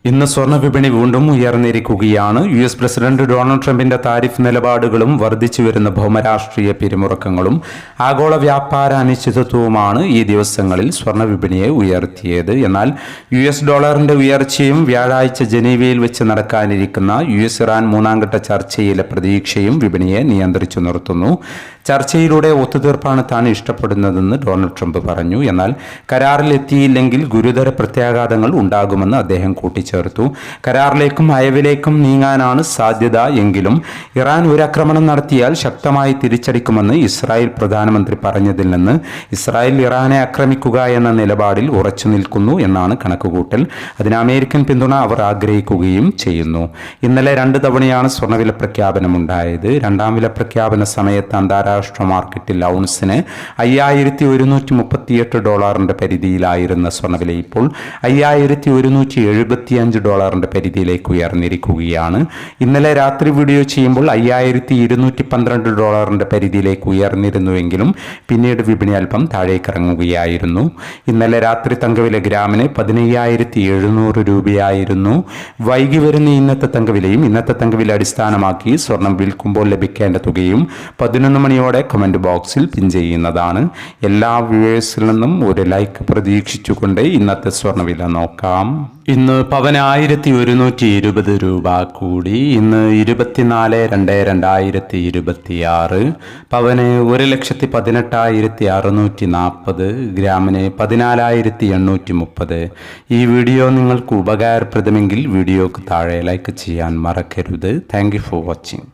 ഇന്ന് സ്വർണ്ണ വിപണി വീണ്ടും ഉയർന്നിരിക്കുകയാണ്. US പ്രസിഡന്റ് ഡൊണാൾഡ് ട്രംപിന്റെ താരിഫ് നിലപാടുകളും വർദ്ധിച്ചു വരുന്ന ഭൗമരാഷ്ട്രീയ പിരിമുറുക്കങ്ങളും ആഗോള വ്യാപാര അനിശ്ചിതത്വവുമാണ് ഈ ദിവസങ്ങളിൽ സ്വർണ്ണ വിപണിയെ ഉയർത്തിയത്. എന്നാൽ US ഡോളറിന്റെ ഉയർച്ചയും വ്യാഴാഴ്ച ജനീവയിൽ വെച്ച് നടക്കാനിരിക്കുന്ന US ഇറാൻ മൂന്നാംഘട്ട ചർച്ചയിലെ പ്രതീക്ഷയും വിപണിയെ നിയന്ത്രിച്ചു നിർത്തുന്നു. ചർച്ചയിലൂടെ ഒത്തുതീർപ്പാണ് താൻ ഇഷ്ടപ്പെടുന്നതെന്ന് ഡൊണാൾഡ് ട്രംപ് പറഞ്ഞു. എന്നാൽ കരാറിൽ എത്തിയില്ലെങ്കിൽ ഗുരുതര പ്രത്യാഘാതങ്ങൾ ഉണ്ടാകുമെന്ന് അദ്ദേഹം കൂട്ടിച്ചേർത്തു. കരാറിലേക്കും അയവിലേക്കും നീങ്ങാനാണ് സാധ്യത എങ്കിലും ഇറാൻ ഒരു ആക്രമണം നടത്തിയാൽ ശക്തമായി തിരിച്ചടിക്കുമെന്ന് ഇസ്രായേൽ പ്രധാനമന്ത്രി പറഞ്ഞതിൽ നിന്ന് ഇസ്രായേൽ ഇറാനെ ആക്രമിക്കുക എന്ന നിലപാടിൽ ഉറച്ചു നിൽക്കുന്നു എന്നാണ് കണക്കുകൂട്ടൽ. അതിന് അമേരിക്കൻ പിന്തുണ അവർ ആഗ്രഹിക്കുകയും ചെയ്യുന്നു. ഇന്നലെ 2 തവണയാണ് സ്വർണ്ണവില പ്രഖ്യാപനമുണ്ടായത്. രണ്ടാം വില പ്രഖ്യാപന സമയത്ത് അന്താരാഷ്ട്ര മാർക്കറ്റിൽ ഔൺസിന് $5138 പരിധിയിലായിരുന്ന സ്വർണ്ണവില ഇപ്പോൾ $5175 പരിധിയിലേക്ക് ഉയർന്നിരിക്കുകയാണ്. ഇന്നലെ രാത്രി വീഡിയോ ചെയ്യുമ്പോൾ $5212 പരിധിയിലേക്ക് ഉയർന്നിരുന്നുവെങ്കിലും പിന്നീട് വിപണി അല്പം താഴേക്കിറങ്ങുകയായിരുന്നു. ഇന്നലെ രാത്രി തങ്കവില ഗ്രാമിന് 15,700 രൂപയായിരുന്നു. വൈകി വരുന്ന ഇന്നത്തെ തങ്കവിലയും ഇന്നത്തെ തങ്കവില അടിസ്ഥാനമാക്കി സ്വർണം വിൽക്കുമ്പോൾ ലഭിക്കേണ്ട തുകയും 11 മണിയോടെ കമന്റ് ബോക്സിൽ പിൻ ചെയ്യുന്നതാണ്. എല്ലാ വ്യൂവേഴ്സിൽ നിന്നും ഒരു ലൈക്ക് പ്രതീക്ഷിച്ചുകൊണ്ട് ഇന്നത്തെ സ്വർണ്ണവില നോക്കാം. ഇന്ന് പവന് 1120 രൂപ കൂടി. ഇന്ന് 24/2/2026. പവന് 1,18,640. ഗ്രാമിന് 14,830. ഈ വീഡിയോ നിങ്ങൾക്ക് ഉപകാരപ്രദമെങ്കിൽ വീഡിയോക്ക് താഴെ ലൈക്ക് ചെയ്യാൻ മറക്കരുത്. Thank you for watching.